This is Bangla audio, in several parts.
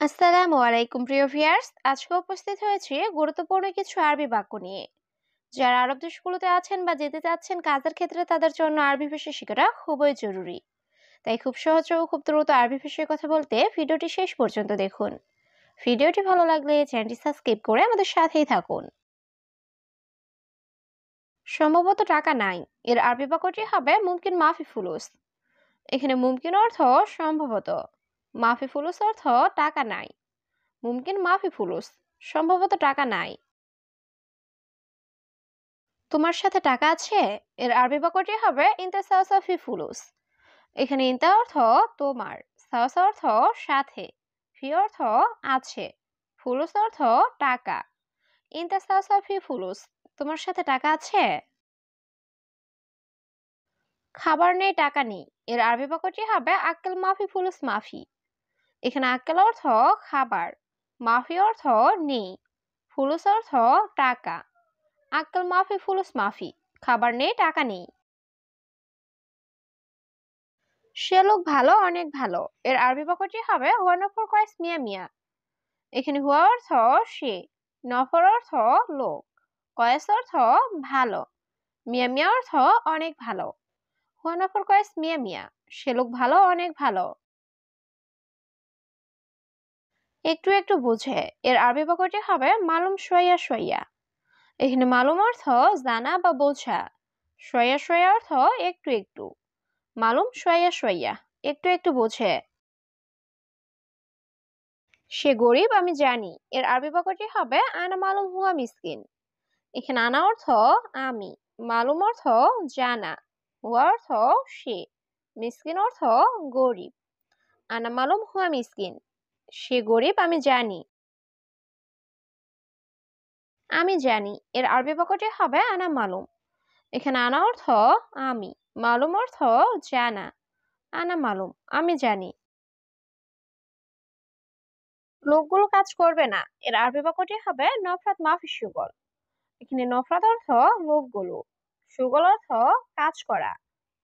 আসসালামু আলাইকুম প্রিয় ভিউয়ার্স, আজকে উপস্থিত হয়েছি গুরুত্বপূর্ণ কিছু আরবি বাক্য নিয়ে। যারা আরব দেশগুলোতে আছেন বা যেতে চাচ্ছেন কাজের ক্ষেত্রে তাদের জন্য আরবি ভাষা শেখাটা খুবই জরুরি। তাই খুব সহজ ও খুব দ্রুত আরবি ভাষায় কথা বলতে ভিডিওটি শেষ পর্যন্ত দেখুন। ভিডিওটি ভালো লাগলে চ্যানেলটি সাবস্ক্রাইব করে আমাদের সাথেই থাকুন। সম্ভবত টাকা নাই, এর আরবি বাক্যটি হবে মুমকিন মাফি ফুলুস। এখানে মুমকিন অর্থ সম্ভবত, মাফি ফুলুস অর্থ টাকা নাই। মুমকিন মাফি ফুলুস, সম্ভবত টাকা নাই। তোমার সাথে টাকা আছে, এর আরবি বাক্যটি হবে ইনতা সাওসা ফি ফুলুস। এখানে ইনতা অর্থ তোমার, সাওসা অর্থ সাথে, ফি অর্থ আছে, ফুলুস অর্থ টাকা। ইনতা সাওসা ফি ফুলুস, তোমার সাথে টাকা আছে। খাবার নেই টাকা নেই, এর আরবি বাক্যটি হবে আক্কেল মাফি ফুলুস মাফি। এখানে আক্কেল অর্থ খাবার, মাফি অর্থ নেই, ফুলুস অর্থ টাকা। আক্কেল মাফি ফুলুস মাফি, খাবার নেই টাকা নেই। সে লোক ভালো, অনেক ভালো, এর আরবি বাক্যটি হবে হুয়া নফর কয়েস মিয়া মিয়া। এখানে হুয়া অর্থ সে, নফর অর্থ লোক, কয়েস অর্থ ভালো, মিয়া মিয়া অর্থ অনেক ভালো। হুয়া নফর কয়েস মিয়া মিয়া, সে লোক ভালো, অনেক ভালো। একটু একটু বুঝে, এর আরবি বাক্যটি হবে মালুম শোয়া শোয়া। এখানে মালুম অর্থ জানা বা বোঝা, শোয়া শোয়া অর্থ একটু একটু। মালুম শোয়া শোয়া, একটু একটু বোঝে। সে গরিব আমি জানি, এর আরবি বাক্যটি হবে আনা মালুম হুয়া মিসকিন। এখানে আনা অর্থ আমি, মালুম অর্থ জানা, হুয়া অর্থ সে, মিসকিন অর্থ গরিব। আনা মালুম হুয়া মিসকিন, সে গরিব আমি জানি। আমি জানি, এর আরবি বাক্যটি হবে আনা মালুম। এখানে আনা অর্থ আমি, মালুম অর্থ জানা, আনা মালুম আমি জানি। লোকগুলো কাজ করবে না, এর আরবি বাক্যটি হবে নফরাত মাফি সুগল। এখানে নফরাত অর্থ লোকগুলো, সুগল অর্থ কাজ করা,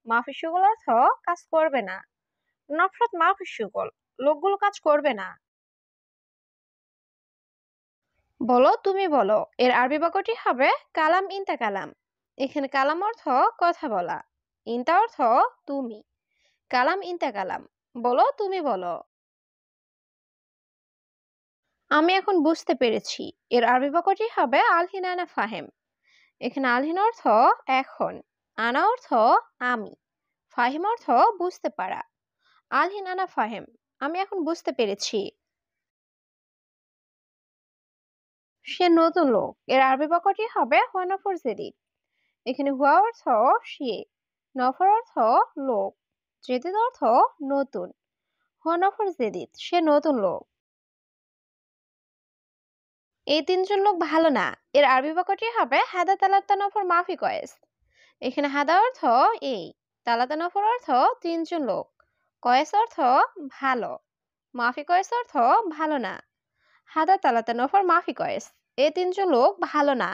মাফি সুগল অর্থ কাজ করবে না। নফরাত মাফি সুগল, লোকগুলো কাজ করবে না। বলো তুমি বলো, এর আরবি বাক্যটি হবে কালাম ইনতা কালাম। এখানে কালাম অর্থ কথা বলা, ইনতা অর্থ তুমি, কালাম ইনতা কালাম, বলো তুমি বলো। আমি এখন বুঝতে পেরেছি, এর আরবি বাক্যটি হবে আলহিন আনা ফাহেম। এখানে আলহিন অর্থ এখন, আনা অর্থ আমি, ফাহিম অর্থ বুঝতে পারা। আলহিন আনা ফাহেম, আমি এখন বুঝতে পেরেছি। সে নতুন লোক, এর আরবি বাক্যটি হবে হুয়া নফর জেদিদ। এখানে হুয়া অর্থ সে, নফর অর্থ লোক, জেদিদ অর্থ নতুন। হুয়া নফর জেদিদ, সে নতুন লোক। এই তিনজন লোক ভালো না, এর আরবি বাক্যটি হবে হাদা তালাত্তা নফর মাফি কয়েস। এখানে হাদা অর্থ এই, তালাতা নফর অর্থ তিনজন লোক, কয়েস অর্থ ভালো, মাফি কয়েস অর্থ ভালো না। হাদা তালাতা নফর মাফি কয়েস, এই তিনজন লোক ভালো না।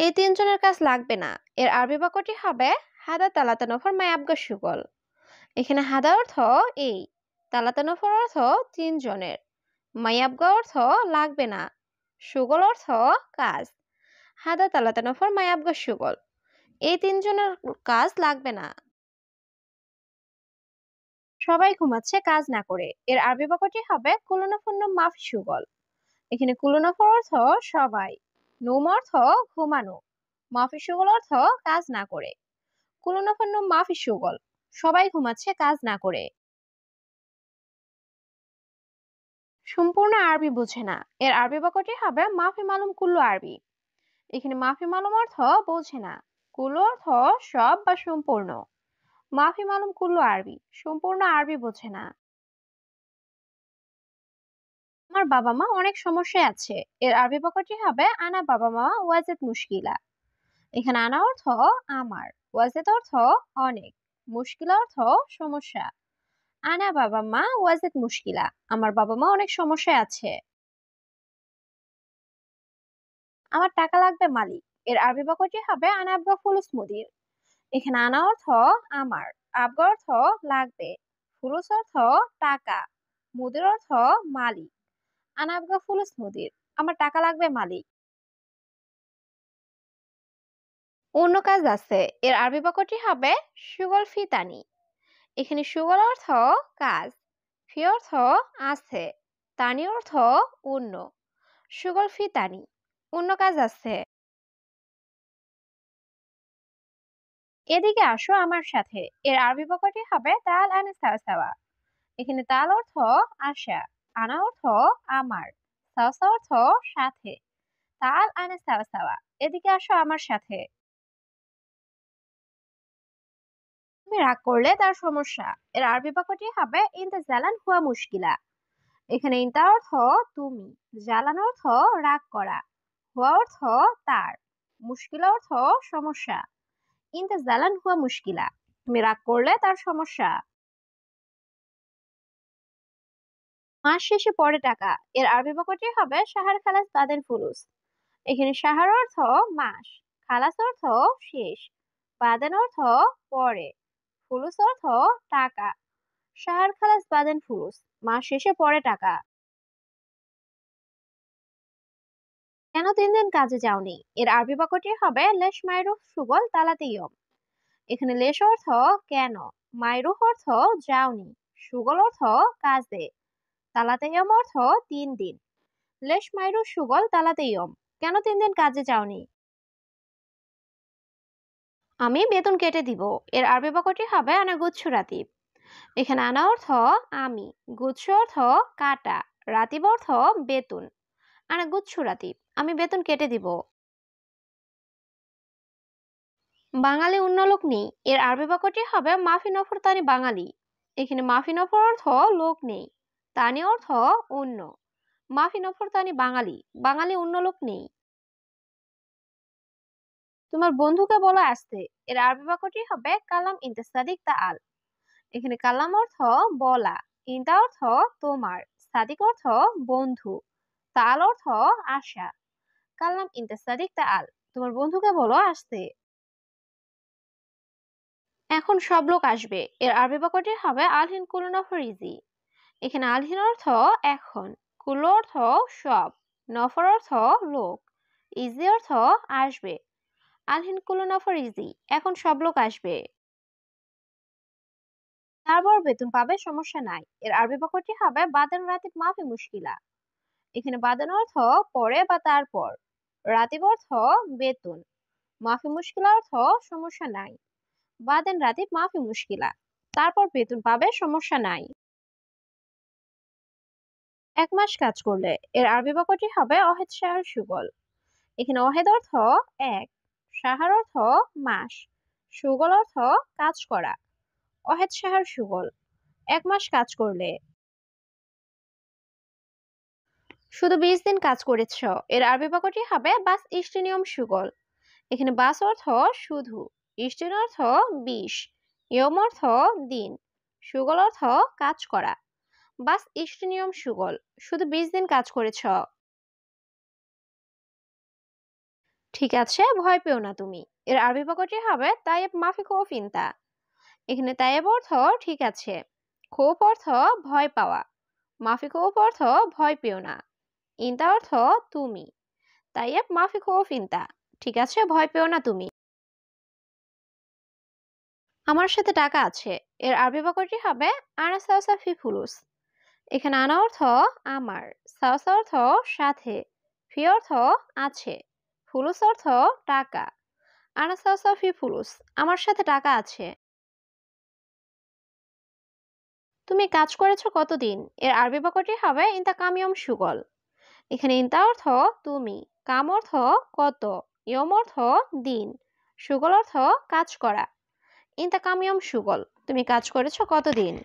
এই তিনজনের কাজ লাগবে না, এর আরবি বাক্যটি হবে হাদা তালাতা নফর মায়াবগা সুগল। এখানে হাদা অর্থ এই, তালাতা নফর অর্থ তিনজনের, মায়াবগা অর্থ লাগবে না, সুগল অর্থ কাজ। হাদা তালাতা নফর মায়াবগা সুগল, এই তিনজনের কাজ লাগবে না। সবাই ঘুমাচ্ছে কাজ না করে, এর আরবি বাক্যটি হবে কুলুনাফুন্ন মাফি সুগল। এখানে কুলুনাফর অর্থ সবাই, নুম অর্থ ঘুমানো, মাফি সুগল অর্থ কাজ না করে। কুলুনাফুন্ন মাফি সুগল, সবাই ঘুমাচ্ছে কাজ না করে। সম্পূর্ণ আরবি বুঝে না, এর আরবি বাক্যটি হবে মাফি মালুম কুল্লু আরবি। এখানে মাফি মালুম অর্থ বোঝে না, কুল্লু অর্থ সব বা সম্পূর্ণ। মাফি মালুম কুল্লু আরবি, সম্পূর্ণ আরবি বোঝে না। আমার বাবা মা অনেক সমস্যায় আছে, এর আরবি বাক্যটি হবে আনা বাবা মা ওয়াজেদ মুশকিলা। এখানে আনা অর্থ আমার, ওয়াজেদ অর্থ অনেক, মুশকিলা অর্থ সমস্যা। আনা বাবা মা ওয়াজেদ মুশকিলা, আমার বাবা মা অনেক সমস্যায় আছে। আমার টাকা লাগবে মালিক, এর আরবি বাক্যটি হবে আনা আবগা ফুলুস মুদির। এখানে আনা অর্থ আমার, আবগা অর্থ লাগবে, ফুলুস অর্থ টাকা, মুদির অর্থ মালিক। আনা আবগা ফুলুস মুদির, আমার টাকা লাগবে মালিক। অন্য কাজ আছে, এর আরবি বাক্যটি হবে সুগল ফি তানি। এখানে সুগল অর্থ কাজ, ফি অর্থ আছে, তানি অর্থ অন্য। সুগল ফি তানি, অন্য কাজ আছে। এদিকে আসো আমার সাথে, এর আরবি বাক্যটি হবে তাল আনে সাওয়া সাওয়া। এখানে তাল অর্থ আসা, আনা অর্থ আমার, সাওয়া সাওয়া অর্থ সাথে। তাল আনে সাওয়া সাওয়া, এদিকে আসো আমার সাথে। তুমি রাগ করলে তার সমস্যা, এর আরবি বাক্যটি হবে ইনতা জালান হুয়া মুশকিলা। এখানে ইনতা অর্থ তুমি, জালান অর্থ রাগ করা, হুয়া অর্থ তার, মুশকিলা অর্থ সমস্যা। ইনতা জালান হুয়া মুশকিলা, তুমি রাগ করলে তার সমস্যা। মাস শেষে পরে টাকা, এর আরবি বাক্যটি হবে শাহার খালাস বাদেন ফুলুস। এখানে শাহার অর্থ মাস, খালাস অর্থ শেষ, বাদেন অর্থ পরে, ফুলুস অর্থ টাকা। শাহার খালাস বাদেন ফুলুস, মাস শেষে পরে টাকা। কেন 3 দিন কাজে যাওনি, এর আরবি বাক্যটি হবে লেশ মাইরুফ সুগল তালাতে ইয়ম। এখানে লেশ অর্থ কেন, মাইরুফ অর্থ যাওনি, সুগল অর্থ কাজে, তালাতে ইয়ম অর্থ 3 দিন। লেশ মাইরুফ সুগল তালাতে ইয়ম, কেন 3 দিন কাজে যাওনি। আমি বেতন কেটে দিব, এর আরবি বাক্যটি হবে আনা গুচ্ছ রাতিব। এখানে আনা অর্থ আমি, গুচ্ছ অর্থ কাটা, রাতিব অর্থ বেতন। আনা গুচ্ছ রাতিব, আমি বেতন কেটে দিব। বাঙালি অন্য লোক নেই, এর আরবি বাক্যটি হবে মাফি নফর তানি বাঙালি। এখানে মাফি নফর অর্থ লোক নেই, তানি অর্থ অন্য। মাফি নফর তানি বাঙালি, বাঙালি অন্য লোক নেই। তোমার বন্ধুকে বলো আসতে, এর আরবি বাক্যটি হবে কালাম ইনতে সাদিক তা আল। এখানে কালাম অর্থ বলা, ইনতা অর্থ তোমার, সাদিক অর্থ বন্ধু, তাল অর্থ আশা। কালাম ইনতে সাদিক তা আল, তোমার বন্ধুকে বলো আসতে। এখন সব লোক আসবে, এর আরবি বাক্যটি হবে আলহিন কুলুনা ফরিজি। এখানে আলহিন অর্থ এখন, কুলো অর্থ সব, নফর অর্থ লোক, ইজি অর্থ আসবে। আলহিন কুলুনা ফরিজি, এখন সব লোক আসবে। তারপর বেতন পাবে সমস্যা নাই, এর আরবি বাক্যটি হবে বাদান রাতিব মাফি মুশকিলা। এখানে বাদান অর্থ পরে বা তারপর, রাতিব অর্থ বেতন, মাফি মুশকিলা অর্থ সমস্যা নাই। বাদেন রাতিব মাফি মুশকিলা, তারপর বেতন পাবে সমস্যা নাই। 1 মাস কাজ করলে, এর আরবি বাক্যটি হবে অহেদ শাহর সুগল। এখানে অহেদ অর্থ এক, শাহর অর্থ মাস, সুগল অর্থ কাজ করা। অহেদ শাহর সুগল, 1 মাস কাজ করলে। শুধু 20 দিন কাজ করেছ, এর আরবি বাক্যটি হবে বাস ইষ্টিনিয়ম সুগল। এখানে বাস অর্থ শুধু, ইষ্টিন অর্থ 20, ইয়ম অর্থ দিন, সুগল অর্থ কাজ করা। বাস ইষ্টিনিয়ম সুগল, শুধু 20 দিন কাজ করেছ। ঠিক আছে, ভয় পেও না তুমি, এর আরবি বাক্যটি হবে তাইব মাফি খৌফ ইনতা। এখানে তাইব অর্থ ঠিক আছে, খৌফ অর্থ ভয় পাওয়া, মাফি খৌফ অর্থ ভয় পেও না, ইনতা অর্থ তুমি। তাইব মাফি খৌফ ইনতা, ঠিক আছে ভয় পেও না তুমি। আমার সাথে টাকা আছে, এর আরবি বাক্যটি হবে আনা সাওসা ফি ফুলুস। এখানে আনা অর্থ আমার, সাওসা অর্থ সাথে, ফি অর্থ আছে, ফুলুস অর্থ টাকা। আনা সাওসা ফি ফুলুস, আমার সাথে টাকা আছে। তুমি কাজ করেছো কতদিন, এর আরবি বাক্যটি হবে ইনতা কামিয়ম সুগল। এখানে ইনতা অর্থ তুমি, কাম অর্থ কত, ইয়ম অর্থ দিন, সুগল অর্থ কাজ করা। ইনতা কামিয়ম সুগল, তুমি কাজ করেছো কতদিন।